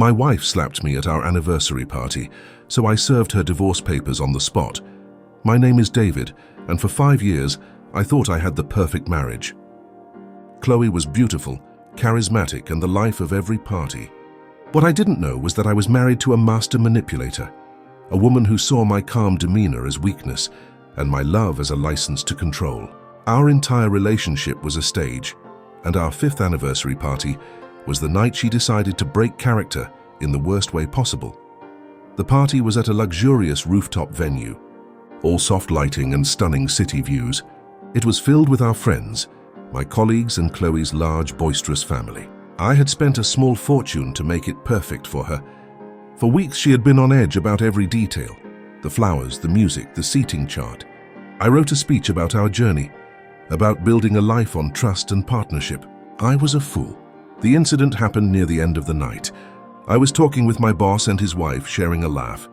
My wife slapped me at our anniversary party, so I served her divorce papers on the spot. My name is David, and for 5 years, I thought I had the perfect marriage. Chloe was beautiful, charismatic, and the life of every party. What I didn't know was that I was married to a master manipulator, a woman who saw my calm demeanor as weakness and my love as a license to control. Our entire relationship was a stage, and our 5th anniversary party was the night she decided to break character in the worst way possible. The party was at a luxurious rooftop venue, all soft lighting and stunning city views. It was filled with our friends, my colleagues and Chloe's large, boisterous family. I had spent a small fortune to make it perfect for her. For weeks she had been on edge about every detail: the flowers, the music, the seating chart. I wrote a speech about our journey, about building a life on trust and partnership. I was a fool. The incident happened near the end of the night. I was talking with my boss and his wife, sharing a laugh.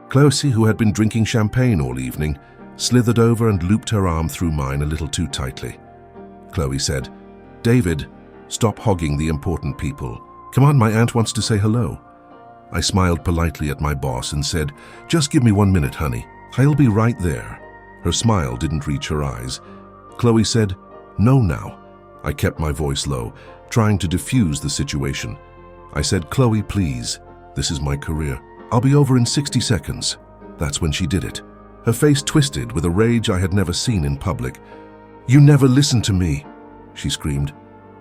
Chloe, who had been drinking champagne all evening, slithered over and looped her arm through mine a little too tightly. Chloe said, "David, stop hogging the important people. Come on, my aunt wants to say hello." I smiled politely at my boss and said, "Just give me 1 minute, honey. I'll be right there." Her smile didn't reach her eyes. Chloe said, "No now." I kept my voice low, trying to diffuse the situation. I said, "Chloe, please. This is my career. I'll be over in 60 seconds. That's when she did it. Her face twisted with a rage I had never seen in public. "You never listened to me," she screamed.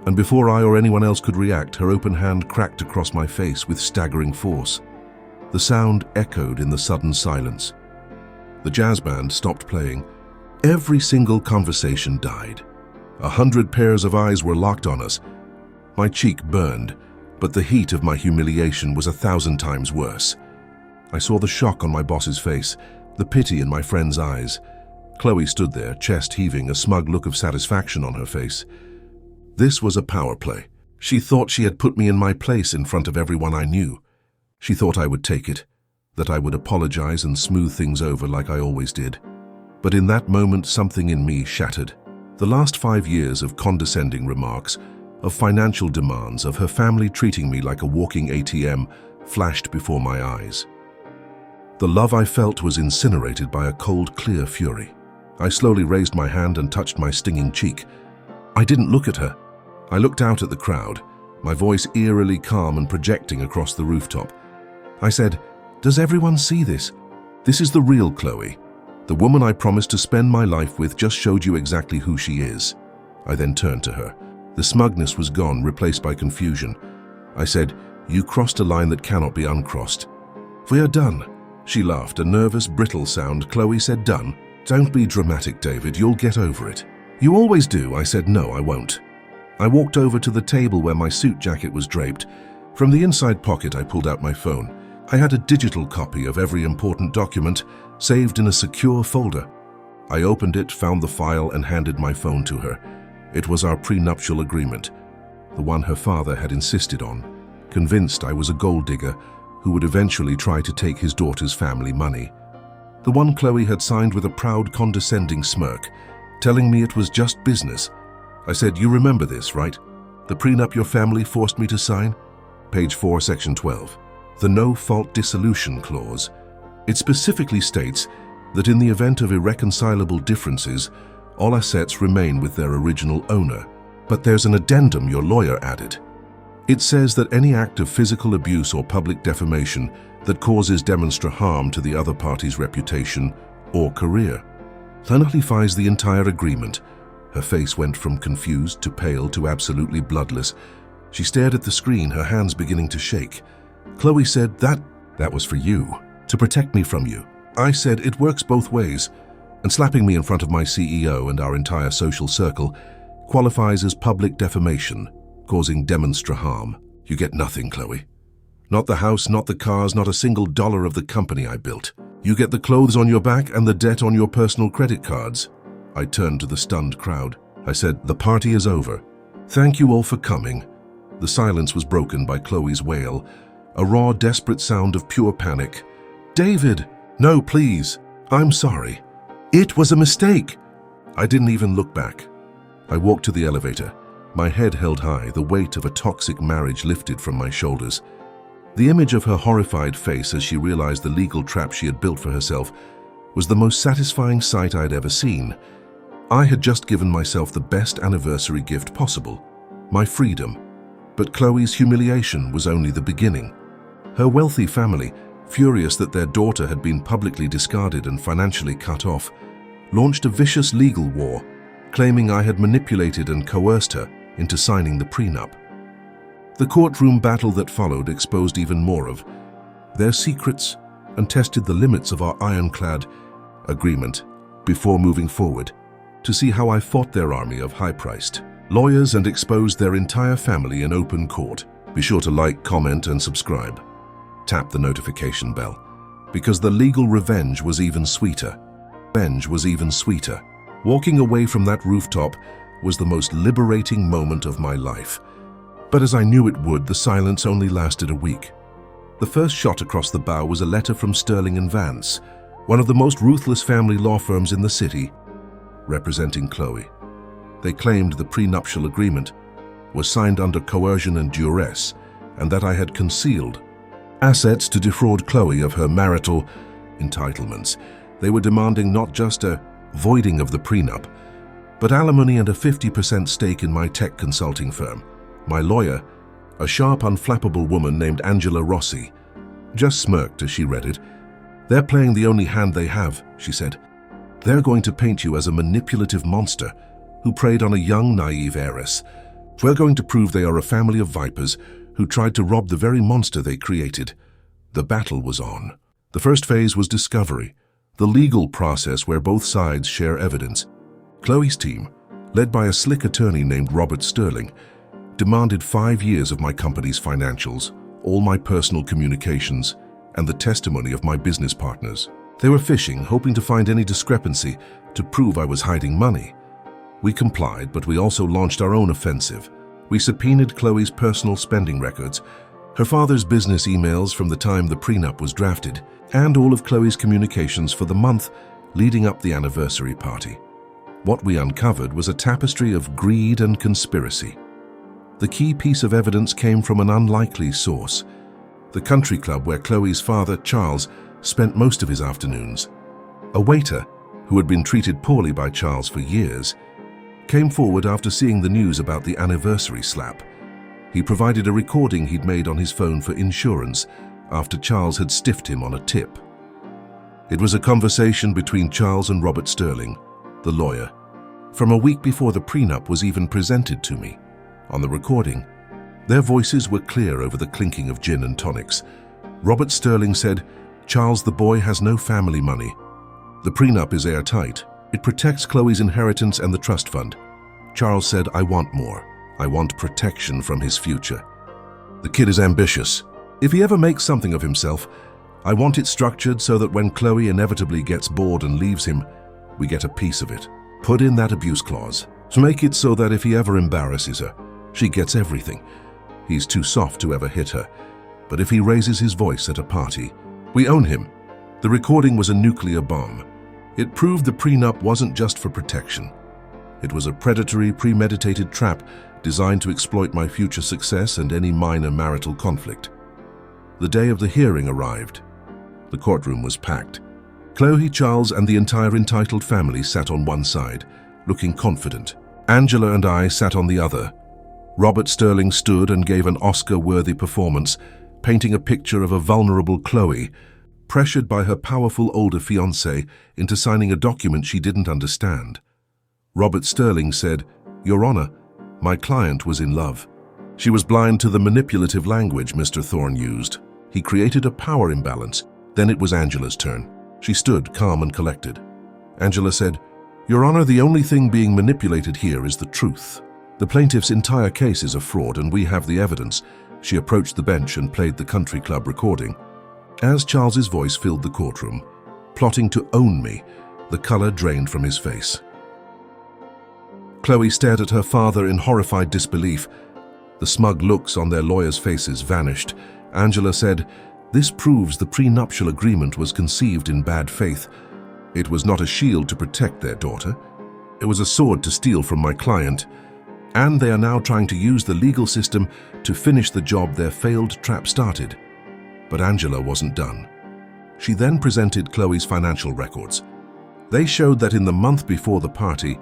And before I or anyone else could react, her open hand cracked across my face with staggering force. The sound echoed in the sudden silence. The jazz band stopped playing. Every single conversation died. 100 pairs of eyes were locked on us. My cheek burned, but the heat of my humiliation was 1,000 times worse. I saw the shock on my boss's face, the pity in my friend's eyes. Chloe stood there, chest heaving, a smug look of satisfaction on her face. This was a power play. She thought she had put me in my place in front of everyone I knew. She thought I would take it, that I would apologize and smooth things over like I always did. But in that moment, something in me shattered. The last 5 years of condescending remarks, of financial demands, of her family treating me like a walking ATM, flashed before my eyes. The love I felt was incinerated by a cold, clear fury. I slowly raised my hand and touched my stinging cheek. I didn't look at her. I looked out at the crowd, my voice eerily calm and projecting across the rooftop. I said, "Does everyone see this? This is the real Chloe. The woman I promised to spend my life with just showed you exactly who she is." I then turned to her. The smugness was gone, replaced by confusion. I said, "You crossed a line that cannot be uncrossed. We are done." She laughed, a nervous, brittle sound. Chloe said, "Done? Don't be dramatic, David. You'll get over it." "You always do." I said, "No, I won't." I walked over to the table where my suit jacket was draped. From the inside pocket, I pulled out my phone. I had a digital copy of every important document, saved in a secure folder. I opened it, found the file, and handed my phone to her. It was our prenuptial agreement, the one her father had insisted on, convinced I was a gold digger who would eventually try to take his daughter's family money. The one Chloe had signed with a proud, condescending smirk, telling me it was just business. I said, "You remember this, right? The prenup your family forced me to sign?" Page 4, Section 12. The no-fault dissolution clause. It specifically states that in the event of irreconcilable differences, all assets remain with their original owner. But there's an addendum your lawyer added. It says that any act of physical abuse or public defamation that causes demonstrable harm to the other party's reputation or career nullifies the entire agreement. Her face went from confused to pale to absolutely bloodless. She stared at the screen, her hands beginning to shake. Chloe said, that was for you, to protect me from you." I said, "It works both ways," and slapping me in front of my CEO and our entire social circle qualifies as public defamation, causing demonstrable harm. You get nothing, Chloe. Not the house, not the cars, not a single dollar of the company I built. You get the clothes on your back and the debt on your personal credit cards. I turned to the stunned crowd. I said, "The party is over. Thank you all for coming." The silence was broken by Chloe's wail, a raw, desperate sound of pure panic. "David, no, please. I'm sorry. It was a mistake." I didn't even look back. I walked to the elevator, my head held high, the weight of a toxic marriage lifted from my shoulders. The image of her horrified face as she realized the legal trap she had built for herself was the most satisfying sight I had ever seen. I had just given myself the best anniversary gift possible, my freedom. But Chloe's humiliation was only the beginning. Her wealthy family, furious that their daughter had been publicly discarded and financially cut off, launched a vicious legal war, claiming I had manipulated and coerced her into signing the prenup. The courtroom battle that followed exposed even more of their secrets and tested the limits of our ironclad agreement before moving forward to see how I fought their army of high-priced lawyers and exposed their entire family in open court. Be sure to like, comment, and subscribe. Tap the notification bell, because the legal revenge was even sweeter. Walking away from that rooftop was the most liberating moment of my life. But as I knew it would, the silence only lasted a week. The first shot across the bow was a letter from Sterling & Vance, one of the most ruthless family law firms in the city, representing Chloe. They claimed the prenuptial agreement was signed under coercion and duress, and that I had concealed assets to defraud Chloe of her marital entitlements. They were demanding not just a voiding of the prenup, but alimony and a 50% stake in my tech consulting firm. My lawyer, a sharp, unflappable woman named Angela Rossi, just smirked as she read it. "They're playing the only hand they have," she said. "They're going to paint you as a manipulative monster who preyed on a young, naive heiress. We're going to prove they are a family of vipers who tried to rob the very monster they created." The battle was on. The first phase was discovery, the legal process where both sides share evidence. Chloe's team, led by a slick attorney named Robert Sterling, demanded 5 years of my company's financials, all my personal communications, and the testimony of my business partners. They were fishing, hoping to find any discrepancy to prove I was hiding money. We complied, but we also launched our own offensive. We subpoenaed Chloe's personal spending records, her father's business emails from the time the prenup was drafted, and all of Chloe's communications for the month leading up the anniversary party. What we uncovered was a tapestry of greed and conspiracy. The key piece of evidence came from an unlikely source: the country club where Chloe's father, Charles, spent most of his afternoons. A waiter, who had been treated poorly by Charles for years, came forward after seeing the news about the anniversary slap. He provided a recording he'd made on his phone for insurance after Charles had stiffed him on a tip. It was a conversation between Charles and Robert Sterling, the lawyer, from a week before the prenup was even presented to me. On the recording, their voices were clear over the clinking of gin and tonics. Robert Sterling said, "Charles, the boy has no family money. The prenup is airtight. It protects Chloe's inheritance and the trust fund." Charles said, "I want more. I want protection from his future. The kid is ambitious. If he ever makes something of himself, I want it structured so that when Chloe inevitably gets bored and leaves him, we get a piece of it. Put in that abuse clause. Make it so that if he ever embarrasses her, she gets everything. He's too soft to ever hit her, but if he raises his voice at a party, we own him." The recording was a nuclear bomb. It proved the prenup wasn't just for protection. It was a predatory, premeditated trap designed to exploit my future success and any minor marital conflict. The day of the hearing arrived. The courtroom was packed. Chloe, Charles, and the entire entitled family sat on one side, looking confident. Angela and I sat on the other. Robert Sterling stood and gave an Oscar-worthy performance, painting a picture of a vulnerable Chloe, pressured by her powerful older fiancé into signing a document she didn't understand. Robert Sterling said, "Your Honor, my client was in love. She was blind to the manipulative language Mr. Thorne used. He created a power imbalance. Then it was Angela's turn. She stood calm and collected. Angela said, 'Your Honor, the only thing being manipulated here is the truth. The plaintiff's entire case is a fraud and we have the evidence.' She approached the bench and played the country club recording. As Charles's voice filled the courtroom, plotting to own me, the color drained from his face. Chloe stared at her father in horrified disbelief. The smug looks on their lawyers' faces vanished. Angela said, 'This proves the prenuptial agreement was conceived in bad faith. It was not a shield to protect their daughter. It was a sword to steal from my client. And they are now trying to use the legal system to finish the job their failed trap started.' But Angela wasn't done. She then presented Chloe's financial records. They showed that in the month before the party,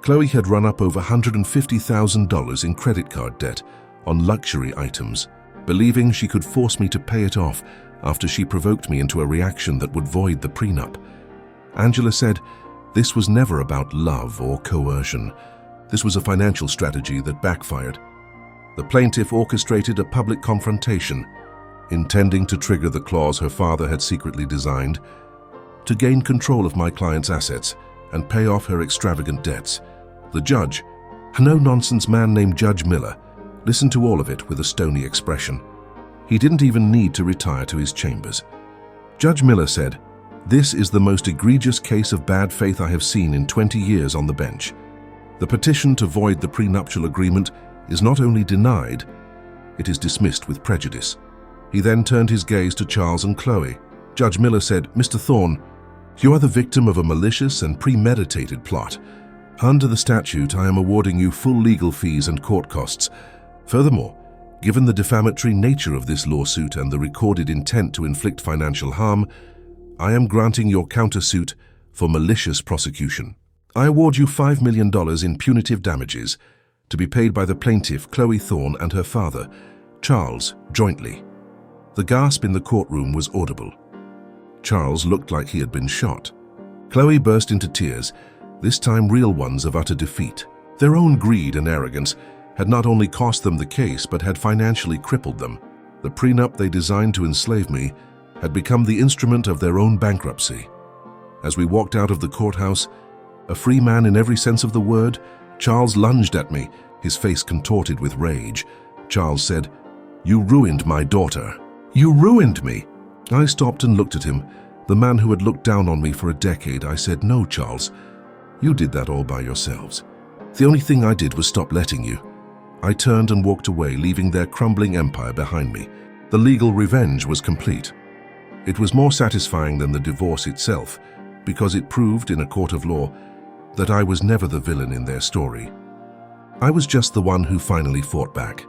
Chloe had run up over $150,000 in credit card debt on luxury items, believing she could force me to pay it off after she provoked me into a reaction that would void the prenup. Angela said this was never about love or coercion. This was a financial strategy that backfired. The plaintiff orchestrated a public confrontation, intending to trigger the clause her father had secretly designed, to gain control of my client's assets and pay off her extravagant debts. The judge, a no-nonsense man named Judge Miller, listened to all of it with a stony expression. He didn't even need to retire to his chambers. Judge Miller said, "This is the most egregious case of bad faith I have seen in 20 years on the bench. The petition to void the prenuptial agreement is not only denied, it is dismissed with prejudice." He then turned his gaze to Charles and Chloe. Judge Miller said, "Mr. Thorne, you are the victim of a malicious and premeditated plot. Under the statute, I am awarding you full legal fees and court costs. Furthermore, given the defamatory nature of this lawsuit and the recorded intent to inflict financial harm, I am granting your countersuit for malicious prosecution. I award you $5 million in punitive damages to be paid by the plaintiff, Chloe Thorne, and her father, Charles, jointly." The gasp in the courtroom was audible. Charles looked like he had been shot. Chloe burst into tears, this time real ones of utter defeat. Their own greed and arrogance had not only cost them the case, but had financially crippled them. The prenup they designed to enslave me had become the instrument of their own bankruptcy. As we walked out of the courthouse, a free man in every sense of the word, Charles lunged at me, his face contorted with rage. Charles said, "You ruined my daughter. You ruined me." I stopped and looked at him, the man who had looked down on me for a decade. I said, "No, Charles, you did that all by yourselves. The only thing I did was stop letting you." I turned and walked away, leaving their crumbling empire behind me. The legal revenge was complete. It was more satisfying than the divorce itself, because it proved in a court of law that I was never the villain in their story. I was just the one who finally fought back.